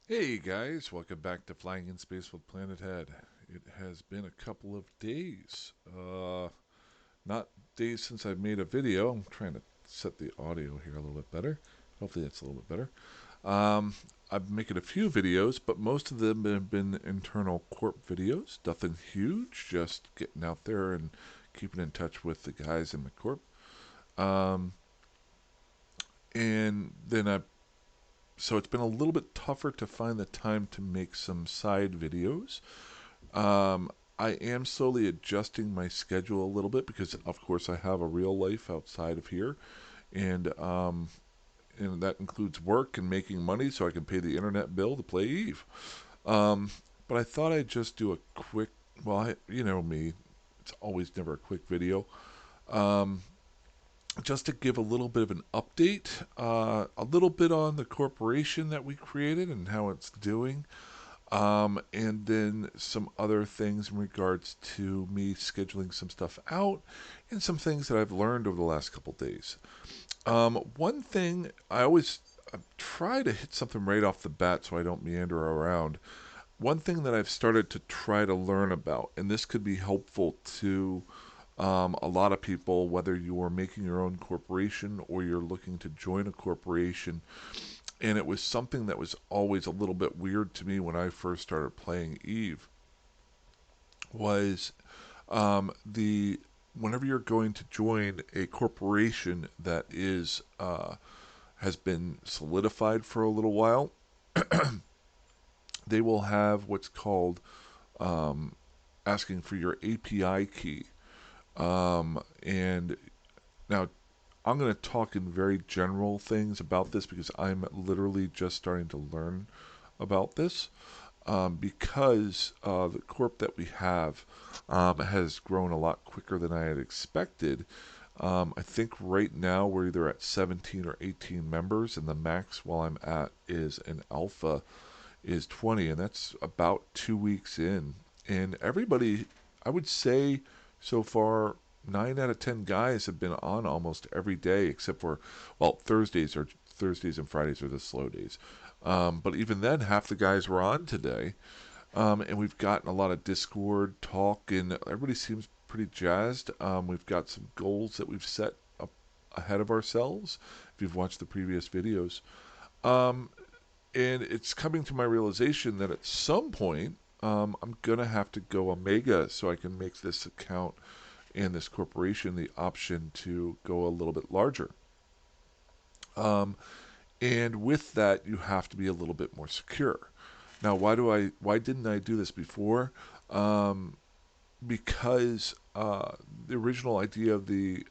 Hey guys, welcome back to Flying in Space with Planet Head. It has been a couple of days. Not days since I've made a video. I'm trying to set the audio here a little bit better. Hopefully that's a little bit better. Um, I'm making a few videos, but most of them have been internal corp videos. Nothing huge, just getting out there and keeping in touch with the guys in the corp. Um, and then so it's been a little bit tougher to find the time to make some side videos. Um, I am slowly adjusting my schedule a little bit because, of course, I have a real life outside of here, and that includes work and making money so I can pay the internet bill to play Eve. Um, but I thought I'd just do a quick. Well, you know me, it's always never a quick video. Um, just to give a little bit of an update, a little bit on the corporation that we created and how it's doing. And then some other things in regards to me scheduling some stuff out and some things that I've learned over the last couple days. One thing I try to hit something right off the bat so I don't meander around. One thing that I've started to try to learn about, and this could be helpful to a lot of people, whether you are making your own corporation or you're looking to join a corporation, and it was something that was always a little bit weird to me when I first started playing Eve, was the whenever you're going to join a corporation that is has been solidified for a little while, they will have what's called um, asking for your API key. And now I'm going to talk in very general things about this because I'm literally just starting to learn about this. Because the corp that we have has grown a lot quicker than I had expected. I think right now we're either at 17 or 18 members, and the max while I'm at is an alpha is 20, and that's about 2 weeks in. And everybody, I would say so far, 9 out of 10 guys have been on almost every day, except for, well, Thursdays and Fridays are the slow days. But even then, half the guys were on today. And we've gotten a lot of Discord talk, and everybody seems pretty jazzed. We've got some goals that we've set up ahead of ourselves. If you've watched the previous videos, um, and it's coming to my realization that at some point, I'm gonna have to go Omega so I can make this account and this corporation the option to go a little bit larger. Um, and with that, you have to be a little bit more secure. Now, why didn't I do this before? Um, because the original idea of the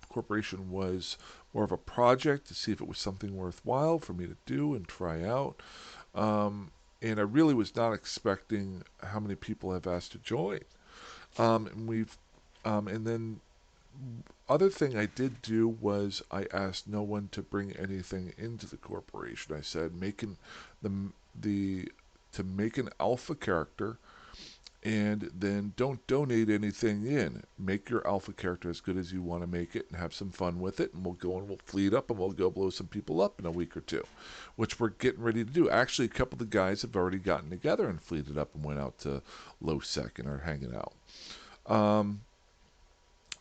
corporation was more of a project to see if it was something worthwhile for me to do and try out. And I really was not expecting how many people have asked to join. And then other thing I did do was I asked no one to bring anything into the corporation. I said making the to make an alpha character, and then don't donate anything in. Make your alpha character as good as you want to make it and have some fun with it, and we'll go and we'll fleet up and we'll go blow some people up in a week or two, which we're getting ready to do. Actually, a couple of the guys have already gotten together and fleeted up and went out to low sec and are hanging out. Um,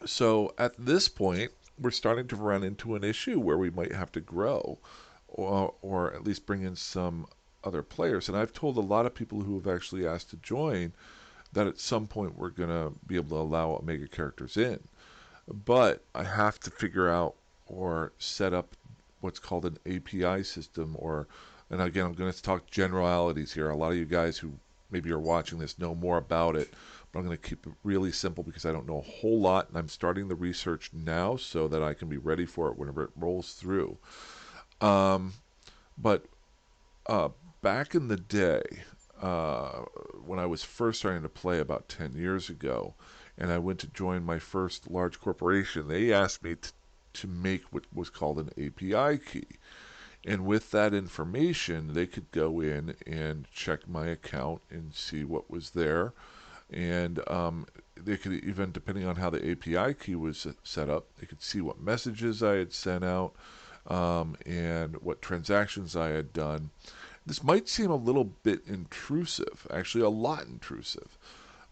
so at this point, we're starting to run into an issue where we might have to grow, or at least bring in some other players. And I've told a lot of people who have actually asked to join that at some point we're going to be able to allow Omega characters in. But I have to figure out or set up what's called an API system, and again, I'm going to talk generalities here. A lot of you guys who maybe are watching this know more about it, but I'm going to keep it really simple because I don't know a whole lot, and I'm starting the research now so that I can be ready for it whenever it rolls through. Um, but uh, back in the day, uh, when I was first starting to play about 10 years ago, and I went to join my first large corporation, they asked me to make what was called an API key. And with that information, they could go in and check my account and see what was there. And they could even, depending on how the API key was set up, they could see what messages I had sent out and what transactions I had done. This might seem a little bit intrusive, actually, a lot intrusive,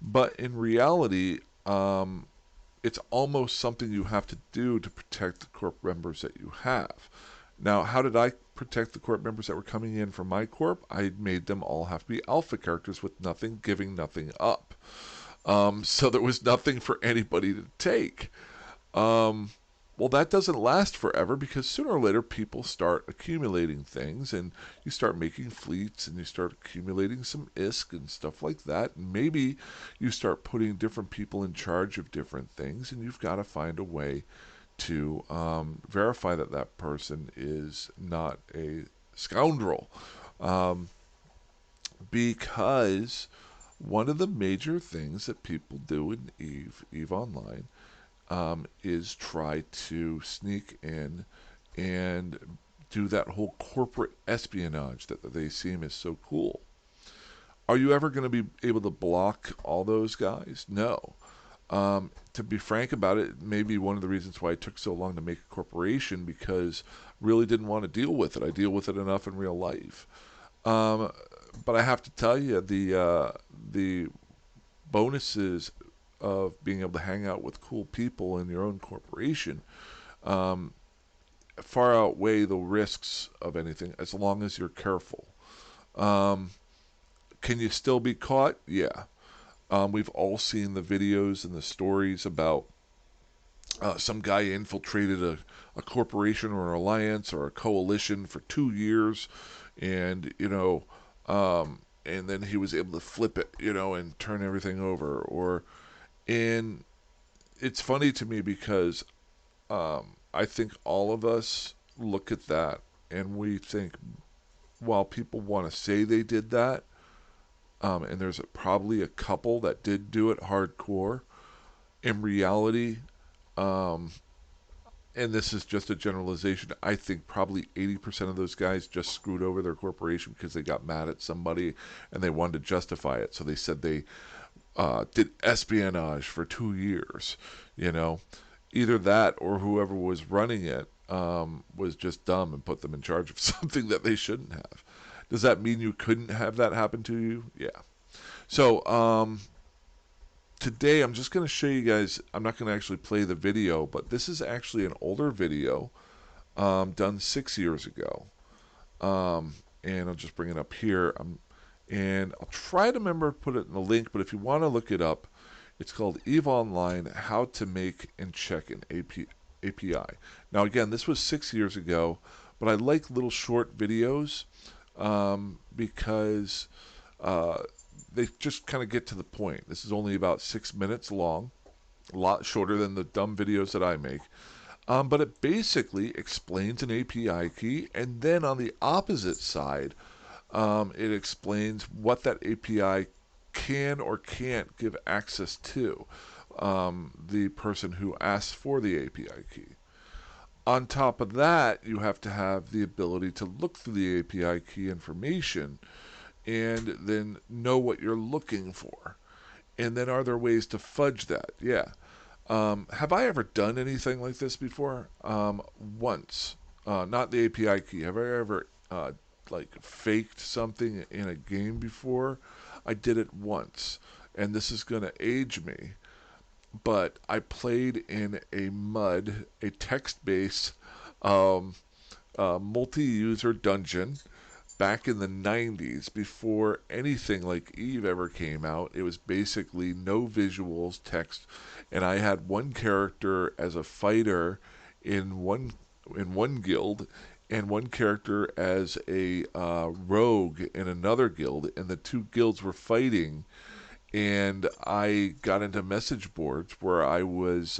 but in reality, it's almost something you have to do to protect the corp members that you have. Now, how did I protect the corp members that were coming in from my corp? I made them all have to be alpha characters with nothing giving nothing up. So there was nothing for anybody to take. Um, well, that doesn't last forever because sooner or later people start accumulating things and you start making fleets and you start accumulating some ISK and stuff like that. And maybe you start putting different people in charge of different things and you've got to find a way to verify that that person is not a scoundrel. Um, because one of the major things that people do in Eve Online is try to sneak in and do that whole corporate espionage that they seem is so cool. Are you ever going to be able to block all those guys? No. To be frank about it, maybe one of the reasons why it took so long to make a corporation because I really didn't want to deal with it. I deal with it enough in real life. Um, but I have to tell you, the bonuses of being able to hang out with cool people in your own corporation um, far outweigh the risks of anything as long as you're careful. Um, can you still be caught? Yeah. We've all seen the videos and the stories about some guy infiltrated a corporation or an alliance or a coalition for 2 years, and and then he was able to flip it, and turn everything over. And it's funny to me because I think all of us look at that and we think, while people want to say they did that, and there's probably a couple that did do it hardcore, in reality, um, and this is just a generalization, I think probably 80% of those guys just screwed over their corporation because they got mad at somebody and they wanted to justify it. So they said they did espionage for 2 years. You know, either that or whoever was running it was just dumb and put them in charge of something that they shouldn't have. Does that mean you couldn't have that happen to you? Yeah. So today I'm just going to show you guys. I'm not going to actually play the video, but this is actually an older video done 6 years ago. And I'll just bring it up here. And I'll try to remember to put it in the link, but if you want to look it up, it's called EVE Online, How to Make and Check an API. Now, again, this was 6 years ago, but I like little short videos because they just kind of get to the point. This is only about 6 minutes long, a lot shorter than the dumb videos that I make. But it basically explains an API key, and then on the opposite side, it explains what that API can or can't give access to the person who asks for the API key. On top of that, you have to have the ability to look through the API key information and then know what you're looking for. And then are there ways to fudge that? Yeah. Have I ever done anything like this before? Once. Not the API key. Have I ever like faked something in a game before? I did it once, and this is going to age me. But I played in a text-based um, multi-user dungeon back in the 90s before anything like Eve ever came out. It was basically no visuals, text, and I had one character as a fighter in one guild and one character as a rogue in another guild, and the two guilds were fighting. And I got into message boards where I was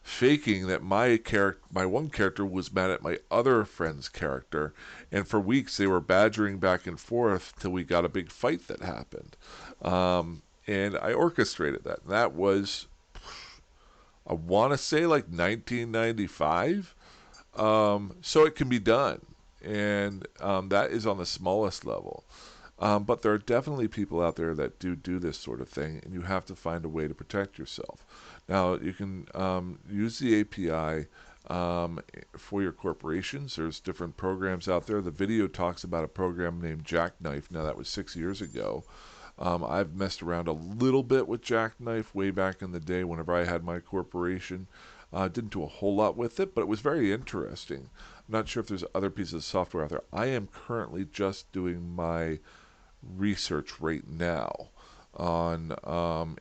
faking that my one character was mad at my other friend's character, and for weeks they were badgering back and forth till we got a big fight that happened. And I orchestrated that. And that was, I want to say, like 1995. So it can be done, and that is on the smallest level. But there are definitely people out there that do this sort of thing, and you have to find a way to protect yourself. Now, you can use the API um, for your corporations. There's different programs out there. The video talks about a program named Jackknife. Now, that was 6 years ago. I've messed around a little bit with Jackknife way back in the day whenever I had my corporation. Didn't do a whole lot with it, but it was very interesting. I'm not sure if there's other pieces of software out there. I am currently just doing my research right now on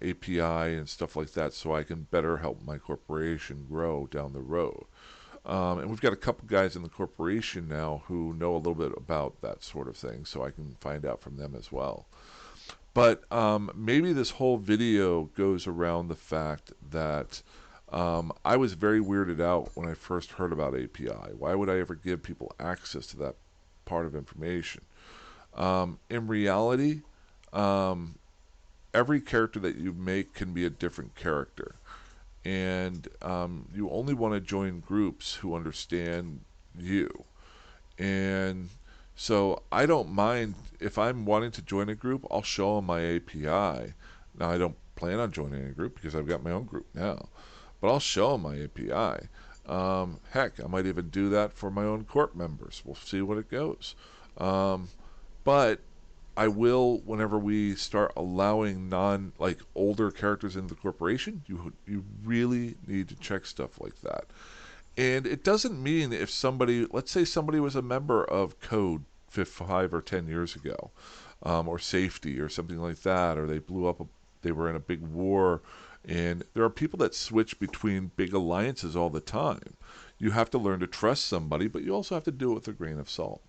API and stuff like that so I can better help my corporation grow down the road. And we've got a couple guys in the corporation now who know a little bit about that sort of thing, so I can find out from them as well. But maybe this whole video goes around the fact that I was very weirded out when I first heard about API. Why would I ever give people access to that part of information? In reality, um, every character that you make can be a different character. And you only want to join groups who understand you. And so I don't mind if I'm wanting to join a group, I'll show them my API. Now, I don't plan on joining a group because I've got my own group now, but I'll show them my API. Heck, I might even do that for my own corp members. We'll see what it goes. Um, but I will, whenever we start allowing like older characters into the corporation, you really need to check stuff like that. And it doesn't mean if somebody, let's say somebody was a member of Code 5 or 10 years ago, or Safety or something like that, or they blew up, they were in a big war, and there are people that switch between big alliances all the time. You have to learn to trust somebody, but you also have to do it with a grain of salt.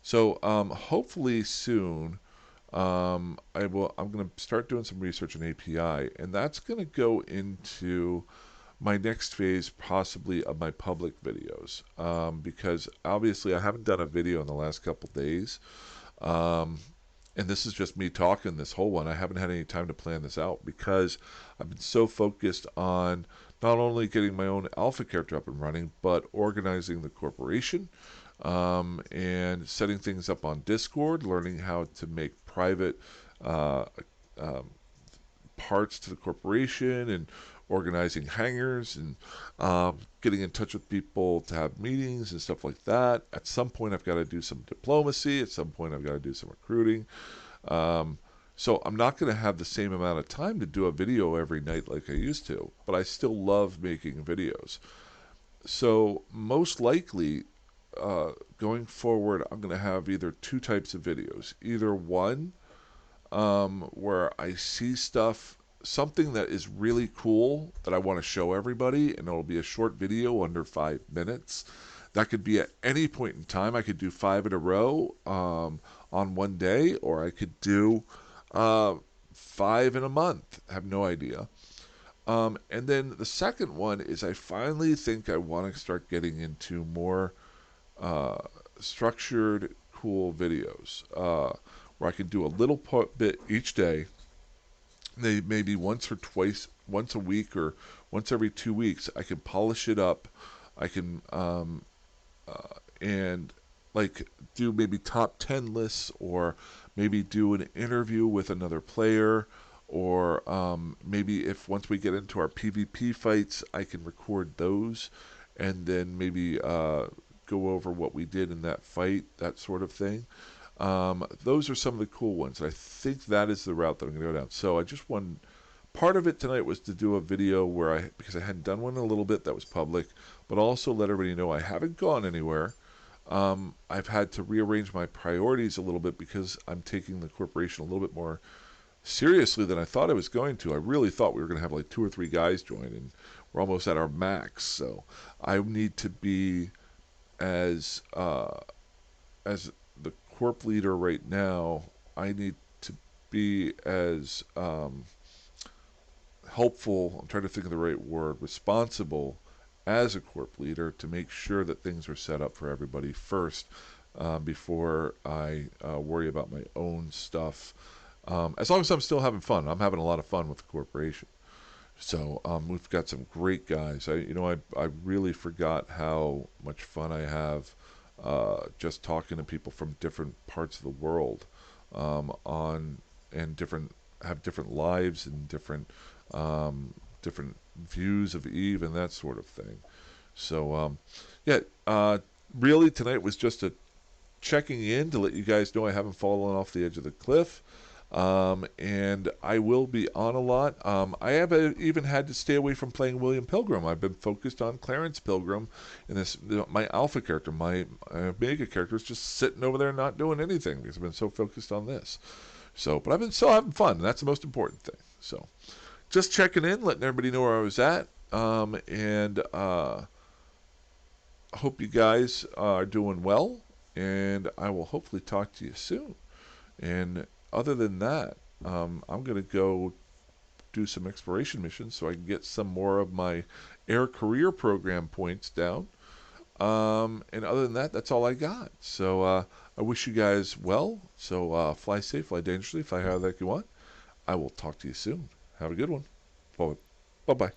So hopefully soon, I'm going to start doing some research on API, and that's going to go into my next phase, possibly of my public videos, because obviously I haven't done a video in the last couple days, um, and this is just me talking this whole one. I haven't had any time to plan this out because I've been so focused on not only getting my own alpha character up and running, but organizing the corporation, and setting things up on Discord, learning how to make private uh, um, parts to the corporation, and organizing hangars, and getting in touch with people to have meetings and stuff like that. At some point, I've got to do some diplomacy. At some point, I've got to do some recruiting. Um, so I'm not going to have the same amount of time to do a video every night like I used to, but I still love making videos. So most likely, going forward, I'm going to have either two types of videos. Either one, where I see stuff, something that is really cool that I want to show everybody, and it'll be a short video under 5 minutes. That could be at any point in time. I could do five in a row on one day, or I could do uh, five in a month. I have no idea. And then the second one is I finally think I want to start getting into more uh, structured, cool videos, where I can do a little bit each day, maybe once or twice, once a week or once every 2 weeks. I can polish it up. I can and like do maybe top 10 lists, or maybe do an interview with another player, or maybe if once we get into our PvP fights, I can record those, and then maybe go over what we did in that fight, that sort of thing. Those are some of the cool ones. I think that is the route that I'm going to go down. So I just wanted, part of it tonight was to do a video where because I hadn't done one in a little bit that was public, but also let everybody know I haven't gone anywhere. I've had to rearrange my priorities a little bit because I'm taking the corporation a little bit more seriously than I thought I was going to. I really thought we were going to have like 2 or 3 guys join, and we're almost at our max. So I need to be as as the corp leader right now. I need to be as helpful. I'm trying to think of the right word. Responsible as a corp leader to make sure that things are set up for everybody first, before I worry about my own stuff. As long as I'm still having fun, I'm having a lot of fun with the corporation. So we've got some great guys. I really forgot how much fun I have just talking to people from different parts of the world, on and different have different lives and different views of Eve and that sort of thing. So, yeah, really tonight was just a checking in to let you guys know I haven't fallen off the edge of the cliff. And I will be on a lot. I have even had to stay away from playing William Pilgrim. I've been focused on Clarence Pilgrim, and my alpha character, my Omega character, is just sitting over there not doing anything because I've been so focused on this. So, but I've been still having fun, and that's the most important thing. So, just checking in, letting everybody know where I was at, and hope you guys are doing well. And I will hopefully talk to you soon. And other than that, I'm going to go do some exploration missions so I can get some more of my air career program points down. And other than that, that's all I got. So I wish you guys well. So fly safe, fly dangerously, fly however that you want. I will talk to you soon. Have a good one. Bye bye.